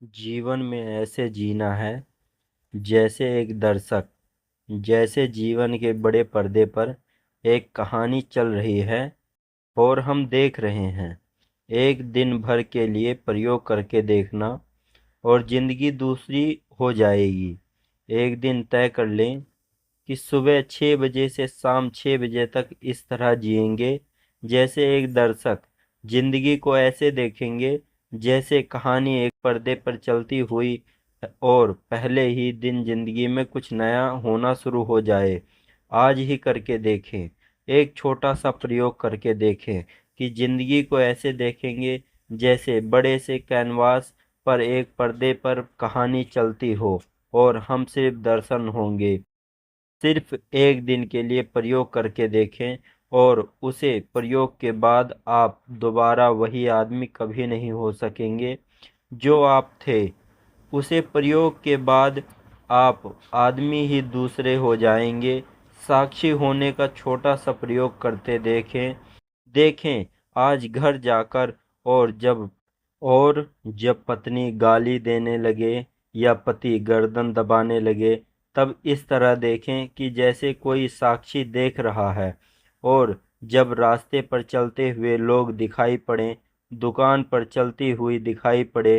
जीवन में ऐसे जीना है जैसे एक दर्शक, जैसे जीवन के बड़े पर्दे पर एक कहानी चल रही है और हम देख रहे हैं। एक दिन भर के लिए प्रयोग करके देखना और जिंदगी दूसरी हो जाएगी। एक दिन तय कर लें कि सुबह 6 बजे से शाम 6 बजे तक इस तरह जिएंगे जैसे एक दर्शक। जिंदगी को ऐसे देखेंगे जैसे कहानी एक पर्दे पर चलती हुई और पहले ही दिन जिंदगी में कुछ नया होना शुरू हो जाए। आज ही करके देखें, एक छोटा सा प्रयोग करके देखें कि जिंदगी को ऐसे देखेंगे जैसे बड़े से कैनवास पर एक पर्दे पर कहानी चलती हो और हम सिर्फ दर्शन होंगे। सिर्फ एक दिन के लिए प्रयोग करके देखें और उसे प्रयोग के बाद आप दोबारा वही आदमी कभी नहीं हो सकेंगे जो आप थे। उसे प्रयोग के बाद आप आदमी ही दूसरे हो जाएंगे। साक्षी होने का छोटा सा प्रयोग करते देखें। देखें आज घर जाकर, और जब पत्नी गाली देने लगे या पति गर्दन दबाने लगे, तब इस तरह देखें कि जैसे कोई साक्षी देख रहा है। और जब रास्ते पर चलते हुए लोग दिखाई पड़े, दुकान पर चलती हुई दिखाई पड़े,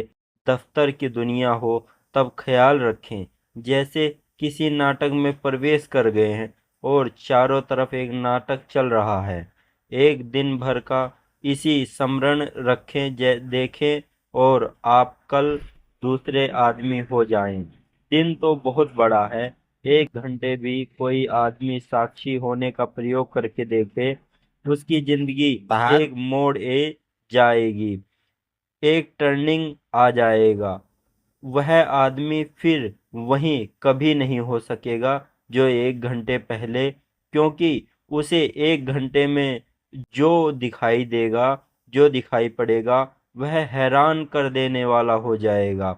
दफ्तर की दुनिया हो, तब ख्याल रखें जैसे किसी नाटक में प्रवेश कर गए हैं और चारों तरफ एक नाटक चल रहा है। एक दिन भर का इसी स्मरण रखें, देखें और आप कल दूसरे आदमी हो जाएं। दिन तो बहुत बड़ा है। 1 घंटे भी कोई आदमी साक्षी होने का प्रयोग करके देखे, उसकी जिंदगी बाहर एक मोड़ ए जाएगी, एक टर्निंग आ जाएगा। वह आदमी फिर वहीं कभी नहीं हो सकेगा जो 1 घंटे पहले, क्योंकि उसे 1 घंटे में जो दिखाई देगा, जो दिखाई पड़ेगा, वह हैरान कर देने वाला हो जाएगा।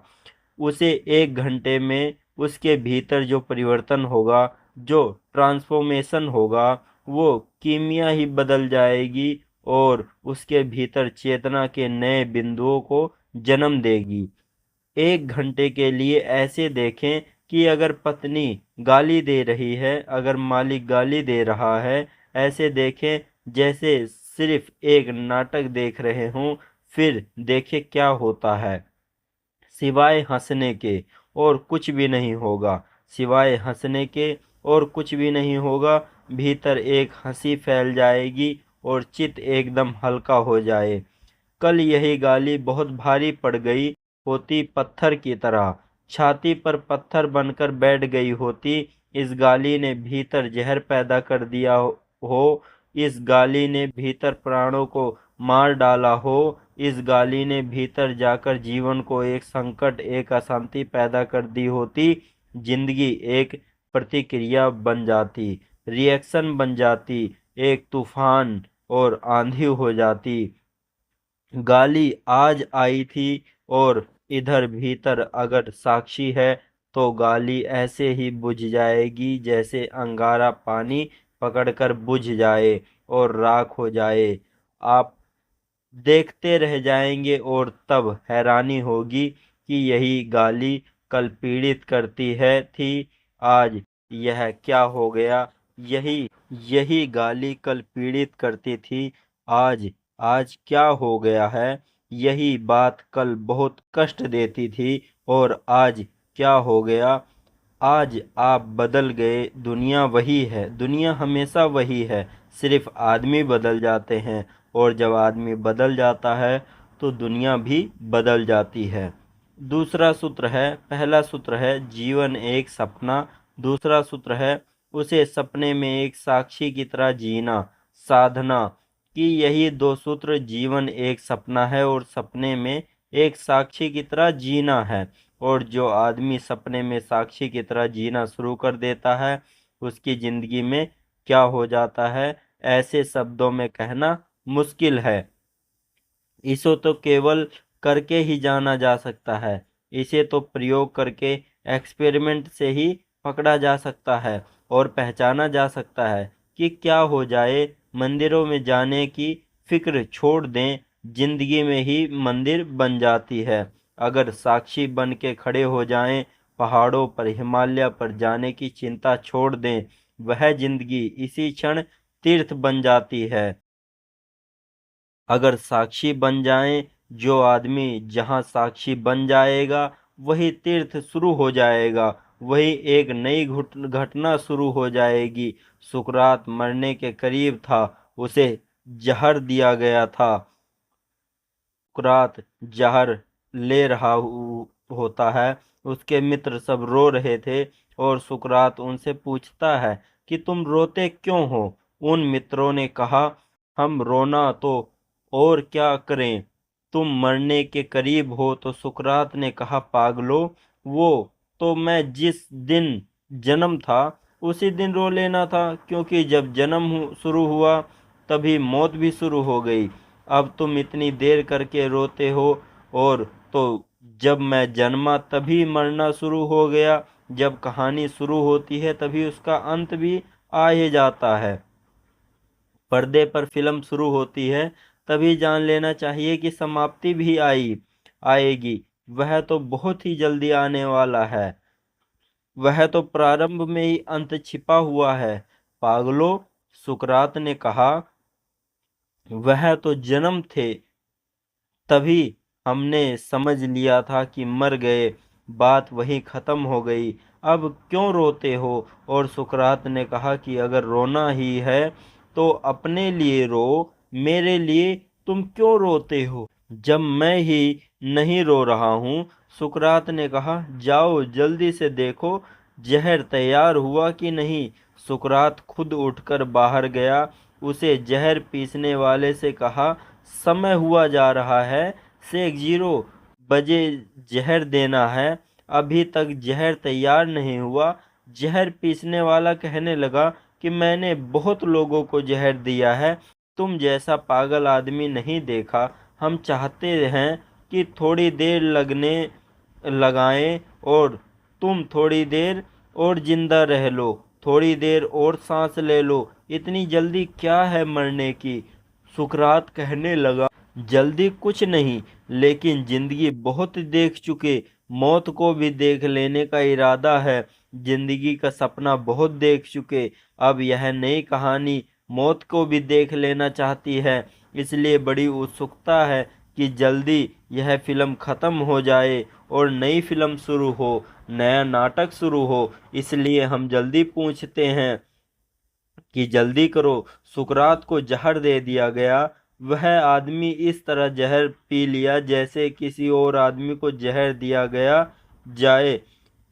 उसे 1 घंटे में उसके भीतर जो परिवर्तन होगा, जो ट्रांसफॉर्मेशन होगा, वो कीमिया ही बदल जाएगी और उसके भीतर चेतना के नए बिंदुओं को जन्म देगी। 1 घंटे के लिए ऐसे देखें कि अगर पत्नी गाली दे रही है, अगर मालिक गाली दे रहा है, ऐसे देखें जैसे सिर्फ एक नाटक देख रहे हों। फिर देखें क्या होता है। सिवाय हंसने के और कुछ भी नहीं होगा। सिवाय हंसने के और कुछ भी नहीं होगा। भीतर एक हंसी फैल जाएगी और चित्त एकदम हल्का हो जाए। कल यही गाली बहुत भारी पड़ गई होती, पत्थर की तरह छाती पर पत्थर बनकर बैठ गई होती। इस गाली ने भीतर जहर पैदा कर दिया हो। इस गाली ने भीतर प्राणों को मार डाला हो। इस गाली ने भीतर जाकर जीवन को एक संकट, एक अशांति पैदा कर दी होती। जिंदगी एक प्रतिक्रिया बन जाती, रिएक्शन बन जाती, एक तूफान और आंधी हो जाती। गाली आज आई थी और इधर भीतर अगर साक्षी है तो गाली ऐसे ही बुझ जाएगी जैसे अंगारा पानी पकड़कर बुझ जाए और राख हो जाए। आप देखते रह जाएंगे और तब हैरानी होगी कि यही गाली कल पीड़ित करती है थी, आज यह क्या हो गया। यही यही गाली कल पीड़ित करती थी, आज आज क्या हो गया है। यही बात कल बहुत कष्ट देती थी और आज क्या हो गया। आज आप बदल गए, दुनिया वही है, दुनिया हमेशा वही है, सिर्फ आदमी बदल जाते हैं। और जब आदमी बदल जाता है तो दुनिया भी बदल जाती है। दूसरा सूत्र है, पहला सूत्र है जीवन एक सपना। दूसरा सूत्र है उसे सपने में एक साक्षी की तरह जीना, साधना। कि यही दो सूत्र, जीवन एक सपना है और सपने में एक साक्षी की तरह जीना है। और जो आदमी सपने में साक्षी की तरह जीना शुरू कर देता है, उसकी जिंदगी में क्या हो जाता है ऐसे शब्दों में कहना मुश्किल है। इसे तो केवल करके ही जाना जा सकता है। इसे तो प्रयोग करके, एक्सपेरिमेंट से ही पकड़ा जा सकता है और पहचाना जा सकता है कि क्या हो जाए। मंदिरों में जाने की फिक्र छोड़ दें, जिंदगी में ही मंदिर बन जाती है। अगर साक्षी बन के खड़े हो जाएं, पहाड़ों पर, हिमालय पर जाने की चिंता छोड़ दें, वह जिंदगी इसी क्षण तीर्थ बन जाती है। अगर साक्षी बन जाएं, जो आदमी जहां साक्षी बन जाएगा वही तीर्थ शुरू हो जाएगा, वही एक नई घटना शुरू हो जाएगी। सुकरात मरने के करीब था, उसे जहर दिया गया था। सुकरात जहर ले रहा होता है, उसके मित्र सब रो रहे थे और सुकरात उनसे पूछता है कि तुम रोते क्यों हो। उन मित्रों ने कहा, हम रोना तो और क्या करें, तुम मरने के करीब हो। तो सुकरात ने कहा, पागलो, वो तो मैं जिस दिन जन्म था उसी दिन रो लेना था, क्योंकि जब जन्म शुरू हुआ तभी मौत भी शुरू हो गई। अब तुम इतनी देर करके रोते हो, और तो जब मैं जन्मा तभी मरना शुरू हो गया। जब कहानी शुरू होती है तभी उसका अंत भी आ ही जाता है। पर्दे पर फिल्म शुरू होती है तभी जान लेना चाहिए कि समाप्ति भी आएगी। वह तो बहुत ही जल्दी आने वाला है। वह तो प्रारंभ में ही अंत छिपा हुआ है। पागलो, सुकरात ने कहा, वह तो जन्म थे तभी हमने समझ लिया था कि मर गए, बात वहीं खत्म हो गई। अब क्यों रोते हो। और सुकरात ने कहा कि अगर रोना ही है तो अपने लिए रो, मेरे लिए तुम क्यों रोते हो, जब मैं ही नहीं रो रहा हूँ। सुकरात ने कहा, जाओ जल्दी से देखो जहर तैयार हुआ कि नहीं। सुकरात खुद उठकर बाहर गया। उसे जहर पीसने वाले से कहा, समय हुआ जा रहा है, 6:00 बजे जहर देना है, अभी तक जहर तैयार नहीं हुआ। जहर पीसने वाला कहने लगा कि मैंने बहुत लोगों को जहर दिया है, तुम जैसा पागल आदमी नहीं देखा। हम चाहते हैं कि थोड़ी देर लगाएं और तुम थोड़ी देर और जिंदा रह लो, थोड़ी देर और सांस ले लो, इतनी जल्दी क्या है मरने की। सुकरात कहने लगा, जल्दी कुछ नहीं, लेकिन जिंदगी बहुत देख चुके, मौत को भी देख लेने का इरादा है। जिंदगी का सपना बहुत देख चुके, अब यह नई कहानी मौत को भी देख लेना चाहती है। इसलिए बड़ी उत्सुकता है कि जल्दी यह फिल्म खत्म हो जाए और नई फिल्म शुरू हो, नया नाटक शुरू हो। इसलिए हम जल्दी पूछते हैं कि जल्दी करो। सुकरात को जहर दे दिया गया। वह आदमी इस तरह जहर पी लिया जैसे किसी और आदमी को जहर दिया गया जाए।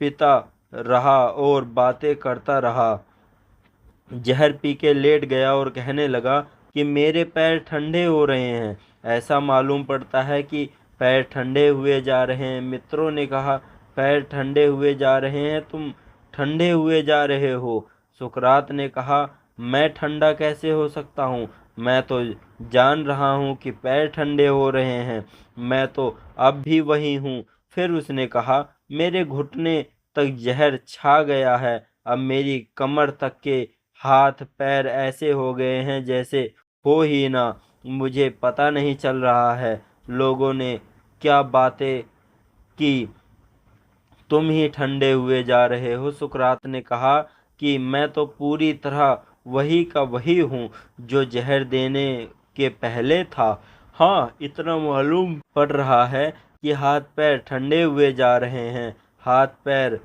पीता रहा और बातें करता रहा। जहर पी के लेट गया और कहने लगा कि मेरे पैर ठंडे हो रहे हैं। ऐसा मालूम पड़ता है कि पैर ठंडे हुए जा रहे हैं। मित्रों ने कहा, पैर ठंडे हुए जा रहे हैं, तुम ठंडे हुए जा रहे हो। सुकरात ने कहा, मैं ठंडा कैसे हो सकता हूँ, मैं तो जान रहा हूँ कि पैर ठंडे हो रहे हैं, मैं तो अब भी वही हूँ। फिर उसने कहा, मेरे घुटने तक जहर छा गया है, अब मेरी कमर तक के हाथ पैर ऐसे हो गए हैं जैसे हो ही ना, मुझे पता नहीं चल रहा है लोगों ने क्या बातें की, तुम ही ठंडे हुए जा रहे हो। सुकरात ने कहा कि मैं तो पूरी तरह वही का वही हूँ जो जहर देने के पहले था। हाँ, इतना मालूम पड़ रहा है कि हाथ पैर ठंडे हुए जा रहे हैं, हाथ पैर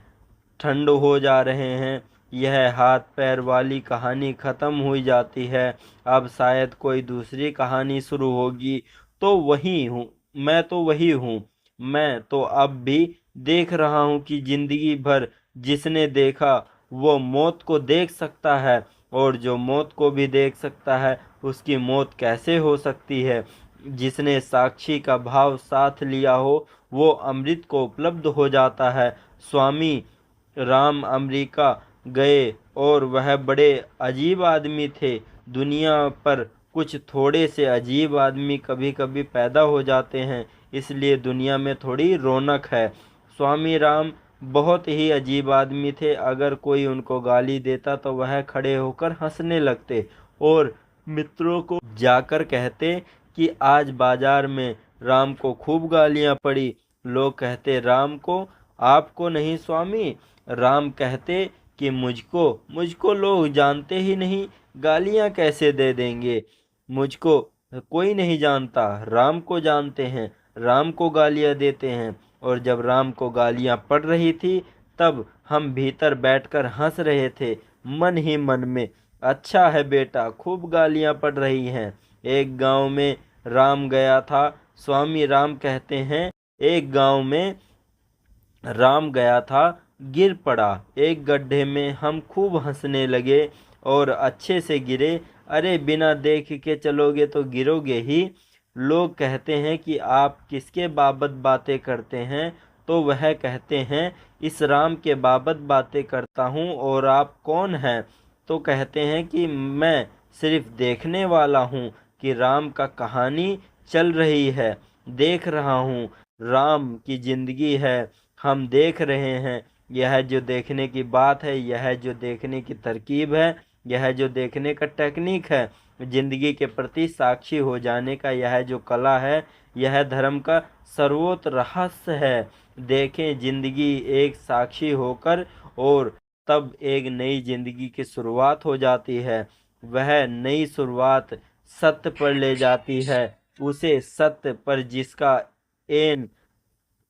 ठंड हो जा रहे हैं। यह हाथ पैर वाली कहानी खत्म हुई जाती है। अब शायद कोई दूसरी कहानी शुरू होगी। तो वही हूँ, मैं तो वही हूँ। मैं तो अब भी देख रहा हूँ कि जिंदगी भर जिसने देखा वो मौत को देख सकता है, और जो मौत को भी देख सकता है उसकी मौत कैसे हो सकती है। जिसने साक्षी का भाव साथ लिया हो वो अमृत को उपलब्ध हो जाता है। स्वामी राम अमेरिका गए और वह बड़े अजीब आदमी थे। दुनिया पर कुछ थोड़े से अजीब आदमी कभी कभी पैदा हो जाते हैं, इसलिए दुनिया में थोड़ी रौनक है। स्वामी राम बहुत ही अजीब आदमी थे। अगर कोई उनको गाली देता तो वह खड़े होकर हंसने लगते और मित्रों को जाकर कहते कि आज बाजार में राम को खूब गालियां पड़ी। लोग कहते राम को, आपको नहीं स्वामी। राम कहते कि मुझको मुझको लोग जानते ही नहीं, गालियां कैसे दे देंगे। मुझको कोई नहीं जानता, राम को जानते हैं, राम को गालियां देते हैं। और जब राम को गालियां पड़ रही थी तब हम भीतर बैठकर हंस रहे थे, मन ही मन में। अच्छा है बेटा, खूब गालियां पड़ रही हैं। एक गांव में राम गया था। स्वामी राम कहते हैं, एक गांव में राम गया था, गिर पड़ा एक गड्ढे में। हम खूब हंसने लगे और अच्छे से गिरे। अरे बिना देख के चलोगे तो गिरोगे ही। लोग कहते हैं कि आप किसके बाबत बातें करते हैं, तो वह कहते हैं इस राम के बाबत बातें करता हूँ। और आप कौन हैं? तो कहते हैं कि मैं सिर्फ देखने वाला हूँ कि राम का कहानी चल रही है, देख रहा हूँ। राम की जिंदगी है, हम देख रहे हैं। यह जो देखने की बात है, यह जो देखने की तरकीब है, यह जो देखने का टेक्निक है, जिंदगी के प्रति साक्षी हो जाने का यह जो कला है, यह धर्म का सर्वोच्च रहस्य है। देखें जिंदगी एक साक्षी होकर, और तब एक नई जिंदगी की शुरुआत हो जाती है। वह नई शुरुआत सत्य पर ले जाती है, उसे सत्य पर जिसका एन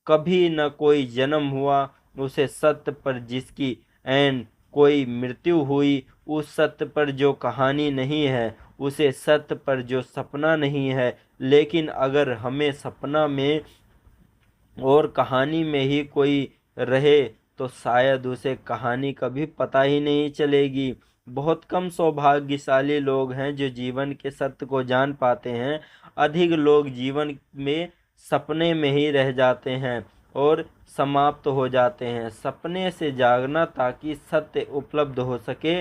कभी न कोई जन्म हुआ, उसे सत्य पर जिसकी एन कोई मृत्यु हुई, उस सत्य पर जो कहानी नहीं है, उसे सत्य पर जो सपना नहीं है। लेकिन अगर हमें सपना में और कहानी में ही कोई रहे तो शायद उसे कहानी कभी पता ही नहीं चलेगी। बहुत कम सौभाग्यशाली लोग हैं जो जीवन के सत्य को जान पाते हैं। अधिक लोग जीवन में सपने में ही रह जाते हैं और समाप्त हो जाते हैं। सपने से जागना ताकि सत्य उपलब्ध हो सके।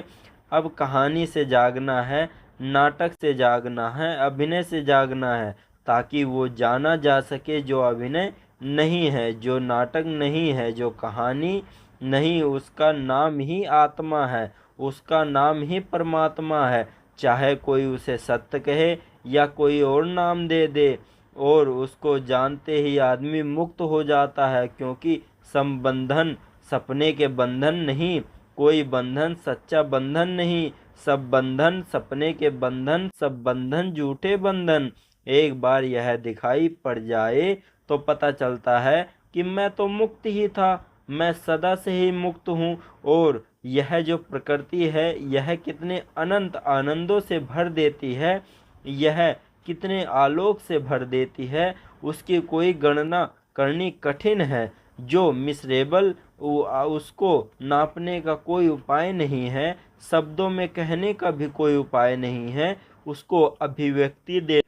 अब कहानी से जागना है, नाटक से जागना है, अभिनय से जागना है, ताकि वो जाना जा सके जो अभिनय नहीं है, जो नाटक नहीं है, जो कहानी नहीं, उसका नाम ही आत्मा है, उसका नाम ही परमात्मा है। चाहे कोई उसे सत्य कहे या कोई और नाम दे दे, और उसको जानते ही आदमी मुक्त हो जाता है। क्योंकि संबंधन सपने के बंधन नहीं, कोई बंधन सच्चा बंधन नहीं, सब बंधन सपने के बंधन, सब बंधन झूठे बंधन। एक बार यह दिखाई पड़ जाए तो पता चलता है कि मैं तो मुक्त ही था, मैं सदा से ही मुक्त हूँ। और यह जो प्रकृति है, यह कितने अनंत आनंदों से भर देती है, यह कितने आलोक से भर देती है, उसकी कोई गणना करनी कठिन है। जो मिसरेबल, उसको नापने का कोई उपाय नहीं है, शब्दों में कहने का भी कोई उपाय नहीं है, उसको अभिव्यक्ति दे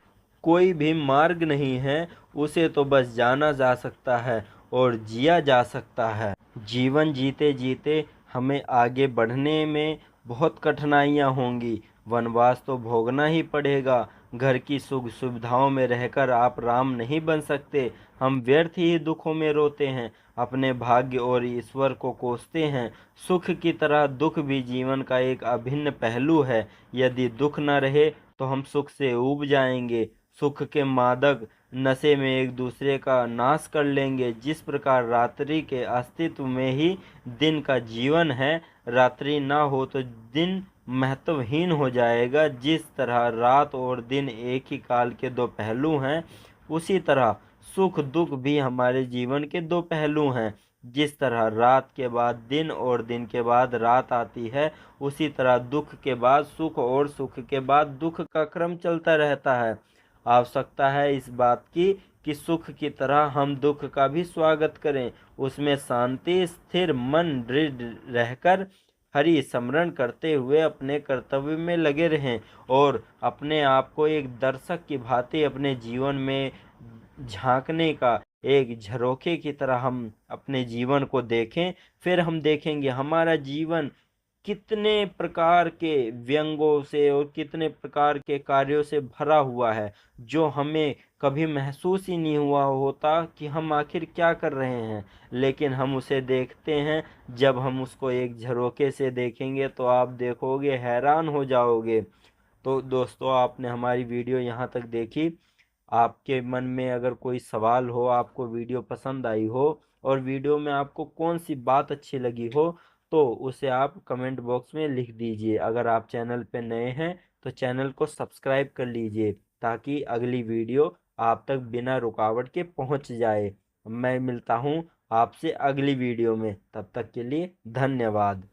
कोई भी मार्ग नहीं है। उसे तो बस जाना जा सकता है और जिया जा सकता है। जीवन जीते जीते हमें आगे बढ़ने में बहुत कठिनाइयाँ होंगी, वनवास तो भोगना ही पड़ेगा। घर की सुख सुविधाओं में रहकर आप राम नहीं बन सकते। हम व्यर्थ ही दुखों में रोते हैं, अपने भाग्य और ईश्वर को कोसते हैं। सुख की तरह दुख भी जीवन का एक अभिन्न पहलू है। यदि दुख न रहे तो हम सुख से ऊब जाएंगे, सुख के मादक नशे में एक दूसरे का नाश कर लेंगे। जिस प्रकार रात्रि के अस्तित्व में ही दिन का जीवन है, रात्रि ना हो तो दिन महत्वहीन हो जाएगा। जिस तरह रात और दिन एक ही काल के दो पहलू हैं, उसी तरह सुख दुख भी हमारे जीवन के दो पहलू हैं। जिस तरह रात के बाद दिन और दिन के बाद रात आती है, उसी तरह दुख के बाद सुख और सुख के बाद दुख का क्रम चलता रहता है। आवश्यकता है इस बात की कि सुख की तरह हम दुख का भी स्वागत करें, उसमें शांति स्थिर मन दृढ़ रहकर हरि स्मरण करते हुए अपने कर्तव्य में लगे रहें, और अपने आप को एक दर्शक की भांति अपने जीवन में झांकने का एक झरोखे की तरह हम अपने जीवन को देखें। फिर हम देखेंगे हमारा जीवन कितने प्रकार के व्यंगों से और कितने प्रकार के कार्यों से भरा हुआ है, जो हमें कभी महसूस ही नहीं हुआ होता कि हम आखिर क्या कर रहे हैं। लेकिन हम उसे देखते हैं। जब हम उसको एक झरोके से देखेंगे तो आप देखोगे, हैरान हो जाओगे। तो दोस्तों, आपने हमारी वीडियो यहाँ तक देखी। आपके मन में अगर कोई सवाल हो, आपको वीडियो पसंद आई हो और वीडियो में आपको कौन सी बात अच्छी लगी हो, तो उसे आप कमेंट बॉक्स में लिख दीजिए। अगर आप चैनल पे नए हैं तो चैनल को सब्सक्राइब कर लीजिए ताकि अगली वीडियो आप तक बिना रुकावट के पहुंच जाए। मैं मिलता हूं आपसे अगली वीडियो में, तब तक के लिए धन्यवाद।